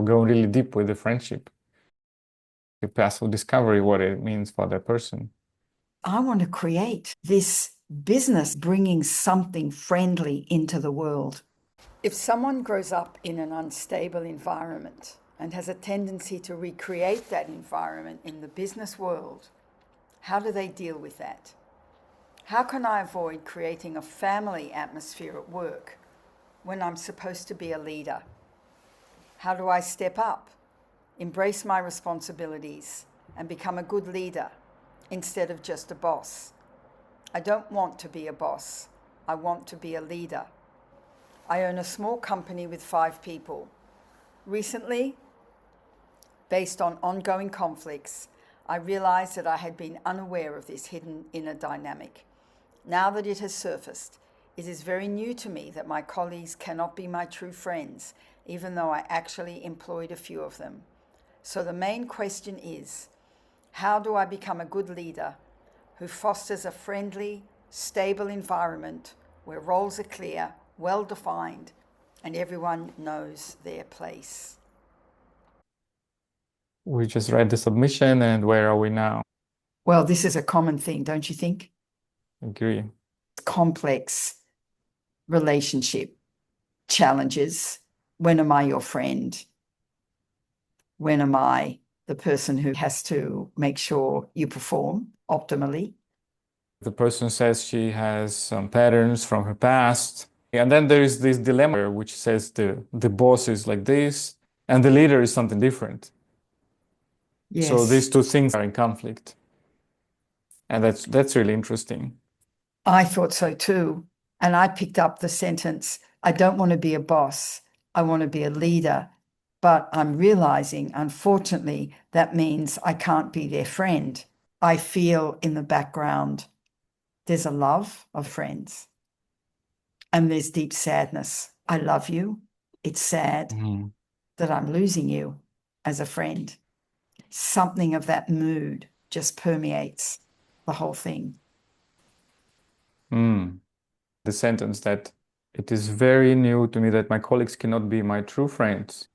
go really deep with the friendship. You pass through discovery what it means for that person. I want to create this business bringing something friendly into the world. If someone grows up in an unstable environment and has a tendency to recreate that environment in the business world, how do they deal with that? How can I avoid creating a family atmosphere at work when I'm supposed to be a leader? How do I step up, embrace my responsibilities, and become a good leader instead of just a boss? I don't want to be a boss. I want to be a leader. I own a small company with 5 people. Recently, based on ongoing conflicts, I realized that I had been unaware of this hidden inner dynamic. Now that it has surfaced, it is very new to me that my colleagues cannot be my true friends, even though I actually employed a few of them. So the main question is, how do I become a good leader who fosters a friendly, stable environment where roles are clear, well-defined, and everyone knows their place? We just read the submission, and where are we now? Well, this is a common thing, don't you think? Agree. Complex relationship challenges. When am I your friend? When am I the person who has to make sure you perform optimally? The person says she has some patterns from her past. And then there is this dilemma which says the boss is like this and the leader is something different. So Yes, these two things are in conflict. And that's really interesting. I thought so too. And I picked up the sentence, I don't want to be a boss. I want to be a leader. But I'm realizing, unfortunately, that means I can't be their friend. I feel in the background, there's a love of friends and there's deep sadness. I love you. It's sad Mhm. that I'm losing you as a friend. Something of that mood just permeates the whole thing. Mm. The sentence that it is very new to me that my colleagues cannot be my true friends.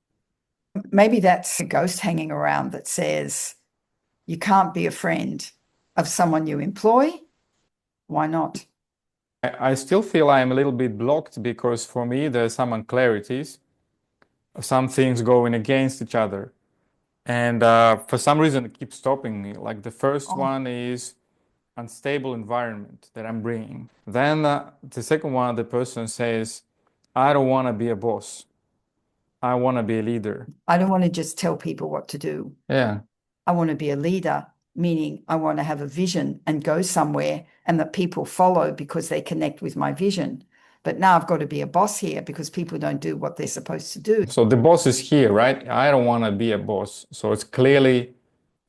Maybe that's a ghost hanging around that says you can't be a friend of someone you employ. Why not? I still feel I am a little bit blocked because for me there's some unclarities, some things going against each other. And for some reason, it keeps stopping me. Like the first Oh, one is unstable environment that I'm bringing. Then the second one, the person says, I don't want to be a boss. I want to be a leader. I don't want to just tell people what to do. Yeah. I want to be a leader, meaning I want to have a vision and go somewhere and that people follow because they connect with my vision. But now I've got to be a boss here because people don't do what they're supposed to do. So the boss is here, right? I don't want to be a boss. So it's clearly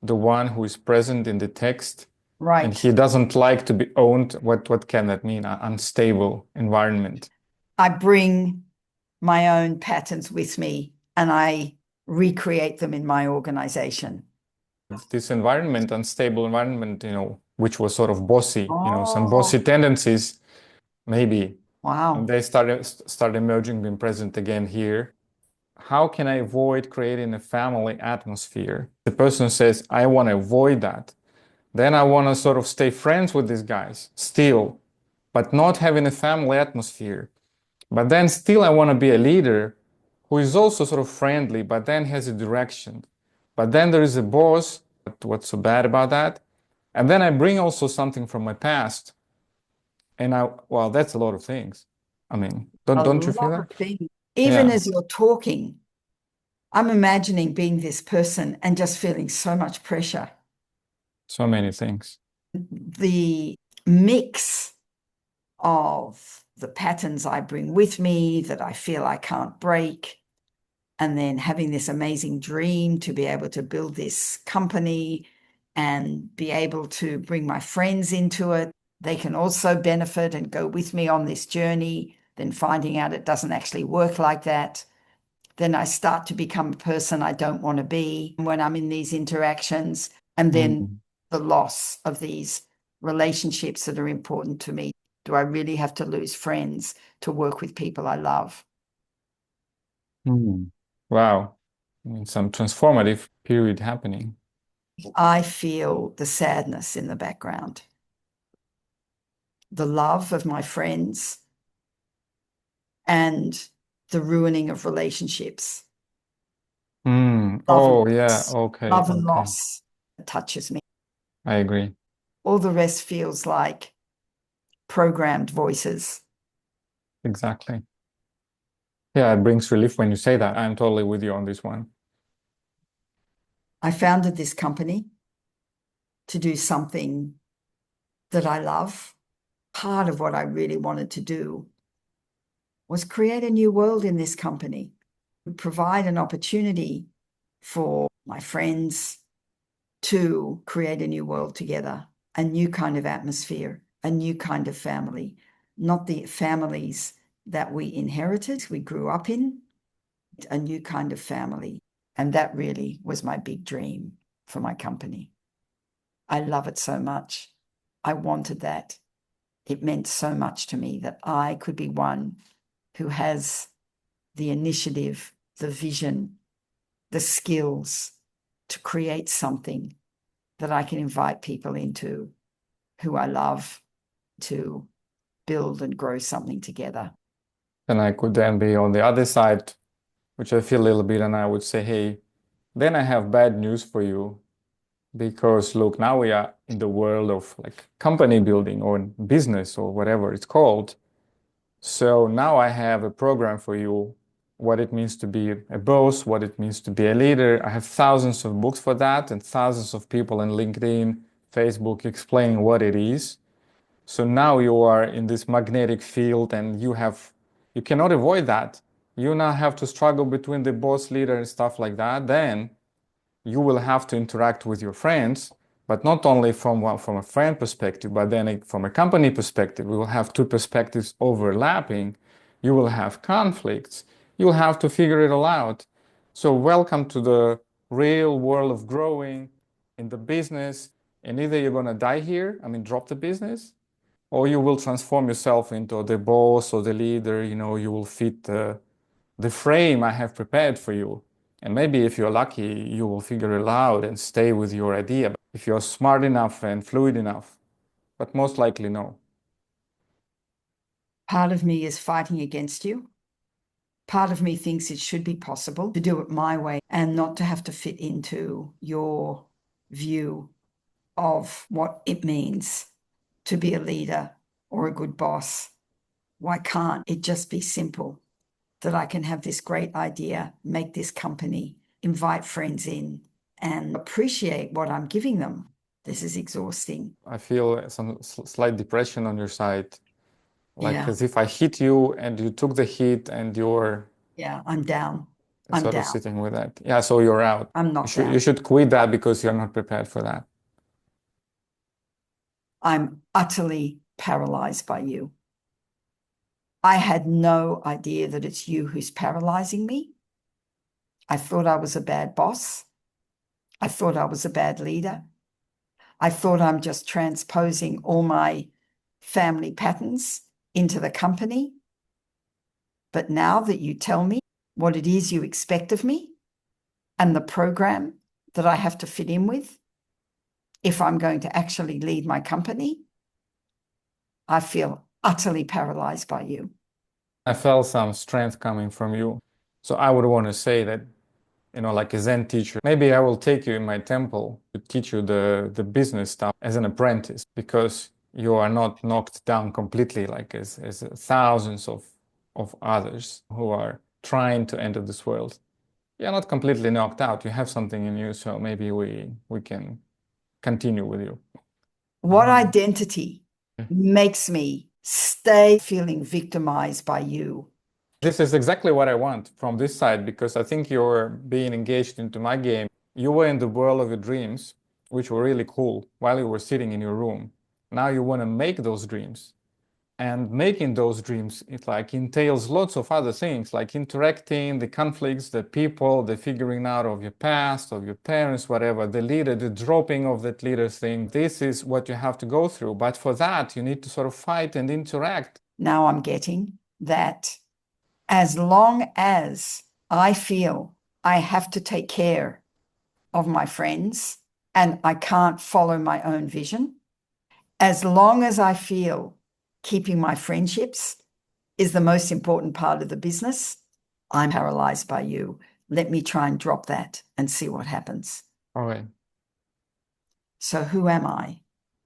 the one who is present in the text and Right. he doesn't like to be owned. What can that mean? An unstable environment. I bring my own patterns with me and I recreate them in my organization. This environment, unstable environment, which was sort of bossy, some Oh, bossy tendencies, maybe wow. they start emerging, being present again here. How can I avoid creating a family atmosphere? The person says, I want to avoid that. Then I want to sort of stay friends with these guys still, but not having a family atmosphere. But then still I want to be a leader who is also sort of friendly, but then has a direction. But then there is a boss. What's so bad about that? And then I bring also something from my past. And well, that's a lot of things. I mean, A don't you feel lot that? of things. Even Yeah, as you're talking, I'm imagining being this person and just feeling so much pressure. so many things. The mix of the patterns I bring with me that I feel I can't break, and then having this amazing dream to be able to build this company and be able to bring my friends into it. They can also benefit and go with me on this journey, then finding out it doesn't actually work like that. Then I start to become a person I don't want to be when I'm in these interactions. And then Mm. the loss of these relationships that are important to me. Do I really have to lose friends to work with people I love? Mm. Wow. I mean, some transformative period happening. I feel the sadness in the background, the love of my friends, and the ruining of relationships. Oh, yeah. Okay. Love and Okay. loss touches me. I agree. All the rest feels like programmed voices. Exactly. Yeah, it brings relief when you say that. I'm totally with you on this one. I founded this company to do something that I love. Part of what I really wanted to do was create a new world in this company, provide an opportunity for my friends to create a new world together, a new kind of atmosphere, a new kind of family, not the families that we inherited, we grew up in, a new kind of family. And that really was my big dream for my company. I love it so much. I wanted that. It meant so much to me that I could be one who has the initiative, the vision, the skills to create something that I can invite people into who I love to build and grow something together. And I could then be on the other side, which I feel a little bit, and I would say, hey, then I have bad news for you. Because look, now we are in the world of like company building or business or whatever it's called. So now I have a program for you, what it means to be a boss, what it means to be a leader. I have thousands of books for that and thousands of people on LinkedIn, Facebook explaining what it is. So now you are in this magnetic field and you cannot avoid that. You now have to struggle between the boss leader and stuff like that. Then you will have to interact with your friends, but not only from a friend perspective, but then from a company perspective. We will have two perspectives overlapping. You will have conflicts. You'll have to figure it all out. So welcome to the real world of growing in the business. And either you're going to die here, I mean, drop the business, or you will transform yourself into the boss or the leader. You will fit the frame I have prepared for you. And maybe if you're lucky, you will figure it out and stay with your idea. If you're smart enough and fluid enough, but most likely no. Part of me is fighting against you. Part of me thinks it should be possible to do it my way and not to have to fit into your view of what it means to be a leader or a good boss. Why can't it just be simple that I can have this great idea, make this company, invite friends in, and appreciate what I'm giving them? This is exhausting. I feel some slight depression on your side, like Yeah, as if I hit you and you took the hit and you're yeah, I'm down. I'm sort of down. sitting with that. Yeah, so you're out. I'm You knocked should down. you should quit that because you're not prepared for that. I'm utterly paralyzed by you. I had no idea that it's you who's paralyzing me. I thought I was a bad boss. I thought I was a bad leader. I thought I'm just transposing all my family patterns into the company. But now that you tell me what it is you expect of me and the program that I have to fit in with, if I'm going to actually lead my company, I feel utterly paralyzed by you. I felt some strength coming from you. So I would want to say that, like a Zen teacher, maybe I will take you in my temple to teach you the business stuff as an apprentice because you are not knocked down completely like as thousands of others who are trying to enter this world. You're not completely knocked out. You have something in you, so maybe we can continue with you. What identity makes me stay feeling victimized by you? This is exactly what I want from this side because I think you're being engaged into my game. You were in the world of your dreams, which were really cool while you were sitting in your room. Now you want to make those dreams. And making those dreams, it like entails lots of other things like interacting, the conflicts, the people, the figuring out of your past, of your parents, whatever, the leader, the dropping of that leader thing. This is what you have to go through. But for that, you need to sort of fight and interact. Now I'm getting that as long as I feel I have to take care of my friends and I can't follow my own vision. As long as I feel keeping my friendships is the most important part of the business, I'm paralyzed by you. Let me try and drop that and see what happens. All right. So who am I?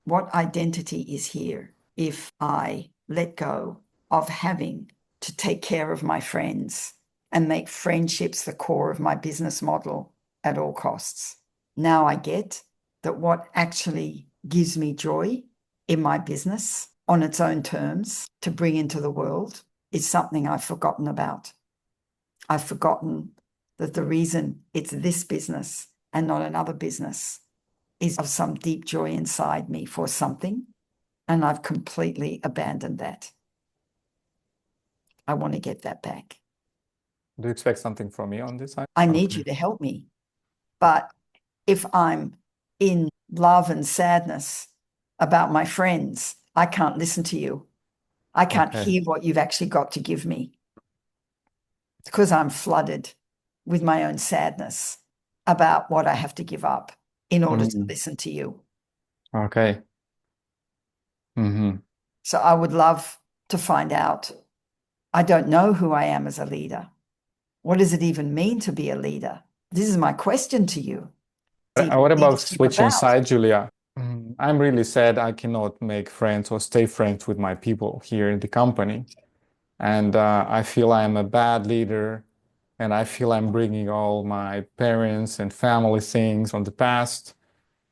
What identity is here if I let go of having to take care of my friends and make friendships the core of my business model at all costs? Now I get that what actually gives me joy in my business on its own terms to bring into the world is something I've forgotten about. I've forgotten that the reason it's this business and not another business is of some deep joy inside me for something, and I've completely abandoned that. I want to get that back. Do you expect something from me on this side? I need you to help me. But if I'm in love and sadness about my friends, I can't listen to you. I can't hear what you've actually got to give me because I'm flooded with my own sadness about what I have to give up in order to listen to you. Okay. So I would love to find out. I don't know who I am as a leader. What does it even mean to be a leader? This is my question to you. What about Leadership switching about? side, Julia? I'm really sad I cannot make friends or stay friends with my people here in the company. And I feel I'm a bad leader. And I feel I'm bringing all my parents and family things from the past.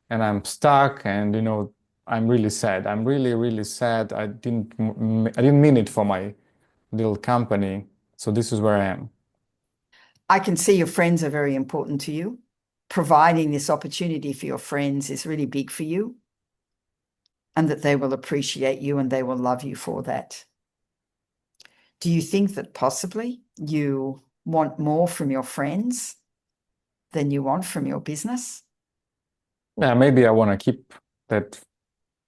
And I'm stuck. And, I'm really sad. I'm really, really sad. I didn't mean it for my little company. So this is where I am. I can see your friends are very important to you. Providing this opportunity for your friends is really big for you, and that they will appreciate you and they will love you for that. Do you think that possibly you want more from your friends than you want from your business? Yeah, maybe I want to keep that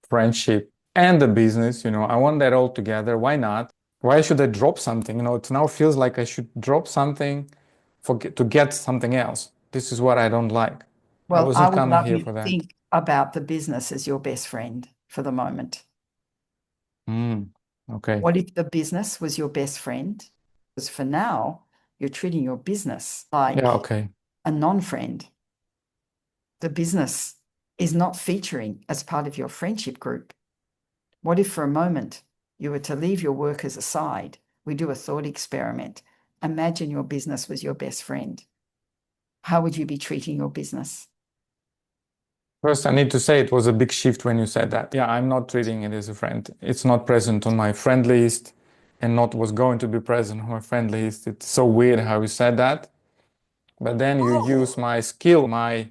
friendship and the business, I want that all together. Why not? Why should I drop something? It now feels like I should drop something to get something else. This is what I don't like. I Well, I wasn't would coming love here you for to that. think about the business as your best friend for the moment. Okay. What if the business was your best friend? Because for now, you're treating your business like Yeah, okay. a non-friend. The business is not featuring as part of your friendship group. What if for a moment you were to leave your workers aside? We do a thought experiment. Imagine your business was your best friend. How would you be treating your business? First, I need to say it was a big shift when you said that. Yeah, I'm not treating it as a friend. It's not present on my friend list and not was going to be present on my friend list. It's so weird how you said that. But then you use my skill, my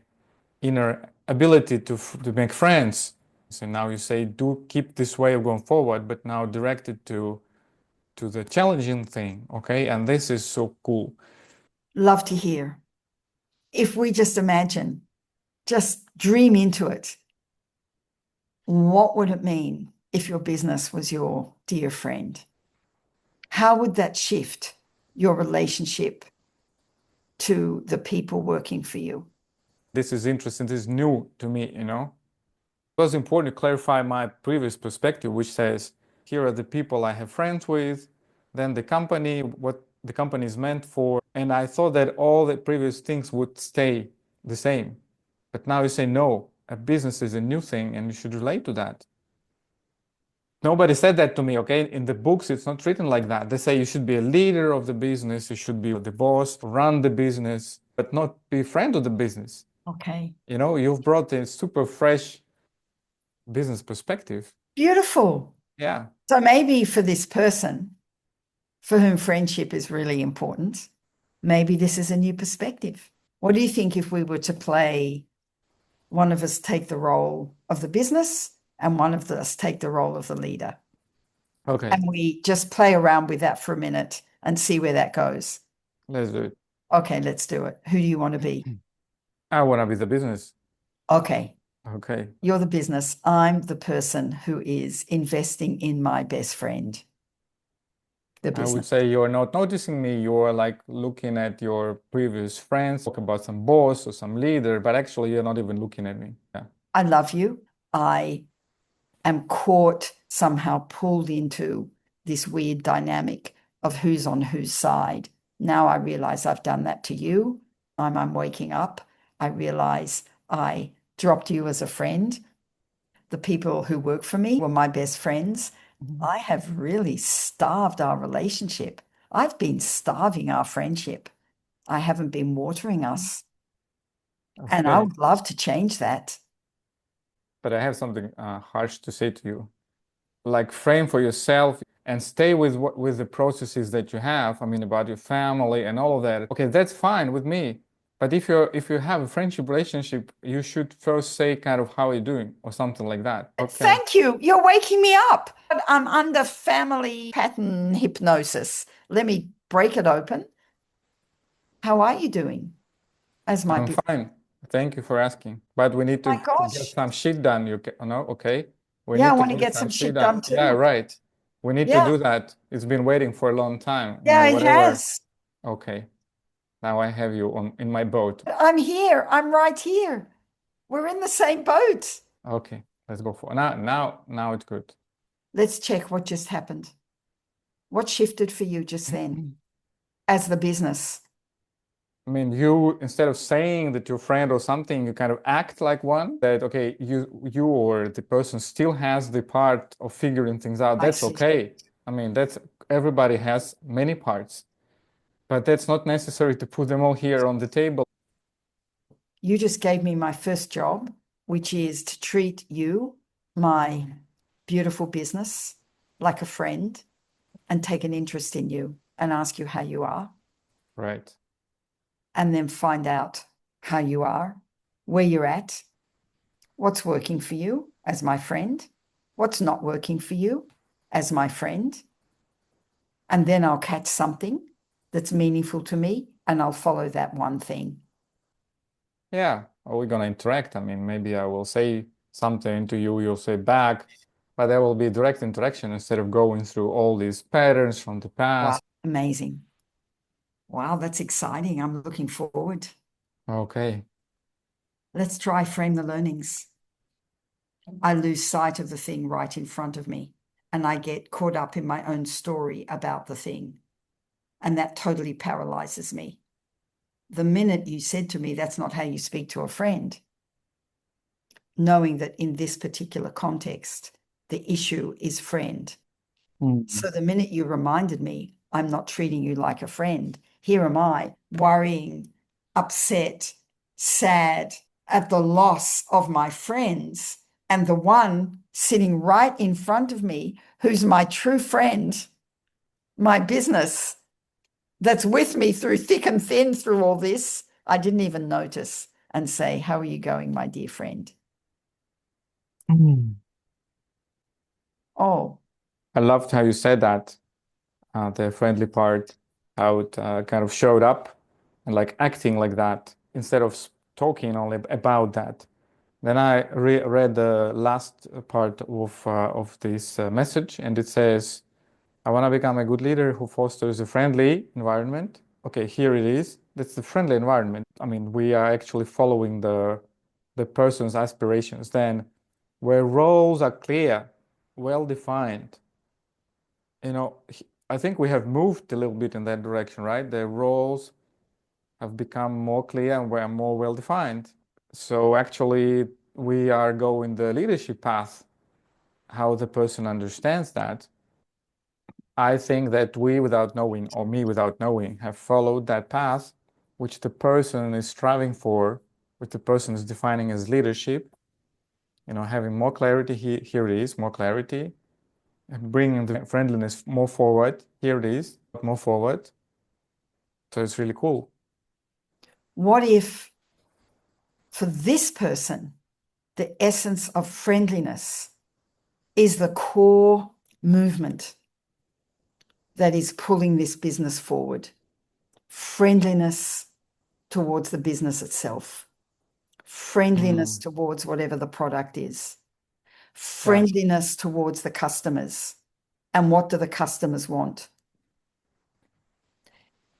inner ability to make friends. So now you say, do keep this way of going forward, but now direct it to the challenging thing, okay? And this is so cool. Love to hear. If we just imagine, just dream into it, what would it mean if your business was your dear friend? How would that shift your relationship to the people working for you? This is interesting. This is new to me. It was important to clarify my previous perspective, which says, here are the people I have friends with, then the company, what the company is meant for. And I thought that all the previous things would stay the same. But now you say, no, a business is a new thing and you should relate to that. Nobody said that to me, okay? In the books, it's not written like that. They say you should be a leader of the business, you should be the boss, run the business, but not be a friend of the business. Okay. You've brought a super fresh business perspective. Beautiful. Yeah. So maybe for this person for whom friendship is really important, maybe this is a new perspective. What do you think if we were to play one of us take the role of the business and one of us take the role of the leader? Okay. And we just play around with that for a minute and see where that goes. Let's do it. Okay, let's do it. Who do you want to be? I want to be the business. Okay. Okay. You're the business. I'm the person who is investing in my best friend. the I would business. say you're not noticing me, you're like looking at your previous friends, talk about some boss or some leader, but actually you're not even looking at me. Yeah. I love you. I am caught, somehow pulled into this weird dynamic of who's on whose side. Now I realize I've done that to you. I'm waking up. I realize I dropped you as a friend. The people who work for me were my best friends. I have really starved our relationship. I've been starving our friendship. I haven't been watering us. And I Okay. would love to change that. But I have something harsh to say to you. Like frame for yourself and stay with the processes that you have. I mean, about your family and all of that. Okay, that's fine with me. But if you have a friendship relationship, you should first say kind of how you're doing or something like that. Okay. Thank you. You're waking me up. I'm under family pattern hypnosis. Let me break it open. How are you doing as my I'm fine. Thank you for asking. But we need to my get gosh. some shit done. Okay? We Yeah, I need to want to get get some some shit shit done. done Yeah, too. right. We need to Yeah, do that. It's been waiting for a long time. yeah, it Whatever. has. Okay. Now I have you on in my boat. I'm here. I'm right here. We're in the same boat. Okay, let's go for now it's good. Let's check what just happened. What shifted for you just then as the business? I mean, you instead of saying that you're a friend or something, you kind of act like one. That okay, you or the person still has the part of figuring things out. I That's see. okay. I mean, that's everybody has many parts, but that's not necessary to put them all here on the table. You just gave me my first job, which is to treat you, my beautiful business, like a friend and take an interest in you and ask you how you are, Right. and then find out how you are, where you're at, what's working for you as my friend, what's not working for you as my friend. And then I'll catch something that's meaningful to me and I'll follow that one thing. Yeah. Are we gonna interact? I mean, maybe I will say something to you, you'll say back, but there will be direct interaction instead of going through all these patterns from the Wow, past. amazing. Wow, that's exciting. I'm looking forward. Okay. Let's try frame the learnings. I lose sight of the thing right in front of me and I get caught up in my own story about the thing. And that totally paralyzes me. The minute you said to me, that's not how you speak to a friend, knowing that in this particular context, the issue is friend. Mm. So the minute you reminded me, I'm not treating you like a friend, here am I worrying, upset, sad at the loss of my friends. And the one sitting right in front of me, who's my true friend, my business, that's with me through thick and thin through all this, I didn't even notice and say, how are you going, my dear friend? Mm. Oh, I loved how you said that, the friendly part, how it kind of showed up and like acting like that instead of talking only about that. Then I read the last part of this message, and it says, I want to become a good leader who fosters a friendly environment. Okay, here it is. That's the friendly environment. I mean, we are actually following the person's aspirations. Then, where roles are clear, well defined, I think we have moved a little bit in that direction, right? The roles have become more clear and we're more well defined. So actually, we are going the leadership path, how the person understands that. I think that we, without knowing, or me without knowing, have followed that path which the person is striving for, which the person is defining as leadership, having more clarity. Here it is, more clarity, and bringing the friendliness more forward. Here it is, more forward. So it's really cool. what if for this person, the essence of friendliness is the core movement that is pulling this business forward? Friendliness towards the business itself, friendliness Mm, towards whatever the product is, yeah, friendliness towards the customers. And what do the customers want?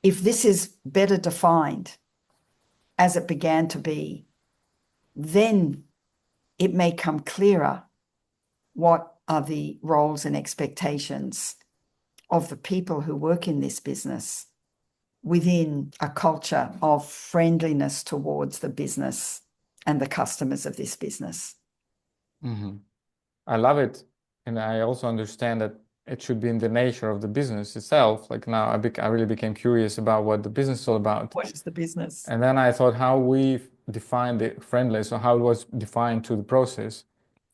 If this is better defined as it began to be, then it may come clearer what are the roles and expectations of the people who work in this business within a culture of friendliness towards the business and the customers of this business. Mm-hmm. I love it. And I also understand that it should be in the nature of the business itself. Like now I really became curious about what the business is all about. What is the business? And then I thought how we defined the friendly, so how it was defined to the process.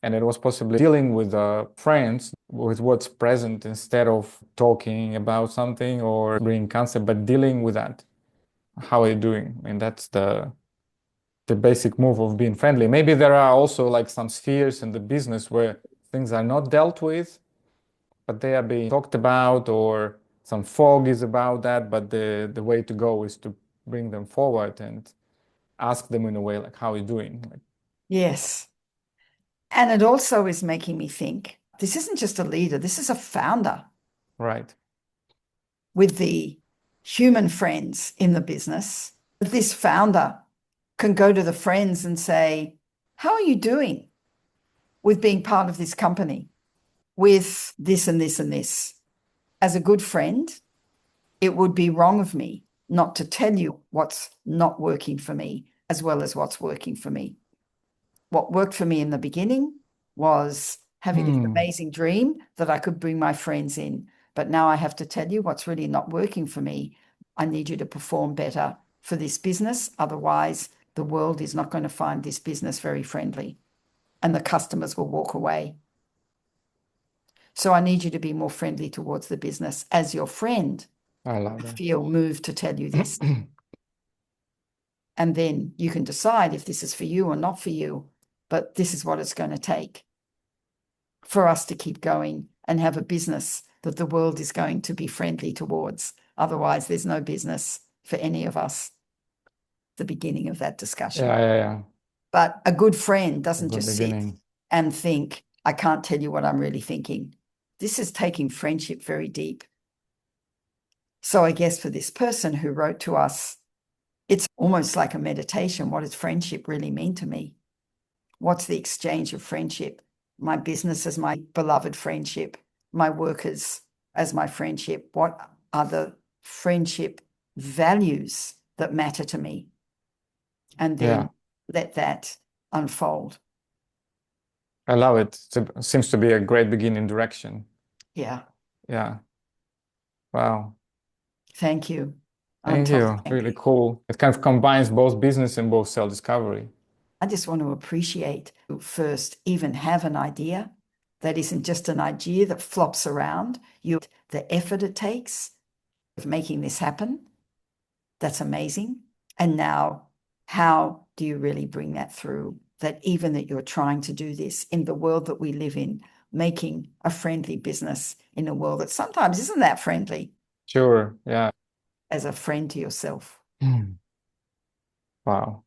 And it was possibly dealing with friends with what's present instead of talking about something or bringing concept, but dealing with that. How are you doing? I mean, that's the basic move of being friendly. Maybe there are also like some spheres in the business where things are not dealt with, but they are being talked about, or some fog is about that. But the way to go is to bring them forward and ask them in a way like, how are you doing? Like, Yes. And it also is making me think this isn't just a leader, this is a founder right. with the human friends in the business. This founder can go to the friends and say, how are you doing with being part of this company, with this and this and this? As a good friend, it would be wrong of me not to tell you what's not working for me as well as what's working for me. What worked for me in the beginning was having this amazing dream that I could bring my friends in. But now I have to tell you what's really not working for me. I need you to perform better for this business. Otherwise, the world is not going to find this business very friendly and the customers will walk away. So I need you to be more friendly towards the business. As your friend, I love I that. feel moved to tell you this. And then you can decide if this is for you or not for you. But this is what it's going to take for us to keep going and have a business that the world is going to be friendly towards. Otherwise, there's no business for any of us. The beginning of that discussion. Yeah. But a good friend A doesn't good just beginning. sit and think, I can't tell you what I'm really thinking. This is taking friendship very deep. So I guess for this person who wrote to us, it's almost like a meditation. What does friendship really mean to me? What's the exchange of friendship? My business as my beloved friendship, my workers as my friendship. What are the friendship values that matter to me? And then let that unfold. I love it. It seems to be a great beginning direction. Yeah. Yeah. Wow. Thank you. Thank you. Really cool. It kind of combines both business and both self-discovery. I just want to appreciate first, even have an idea that isn't just an idea that flops around. The effort it takes of making this happen. That's amazing. And now, how do you really bring that through? That even that you're trying to do this in the world that we live in, making a friendly business in a world that sometimes isn't that friendly. Sure. Yeah. As a friend to yourself. Wow.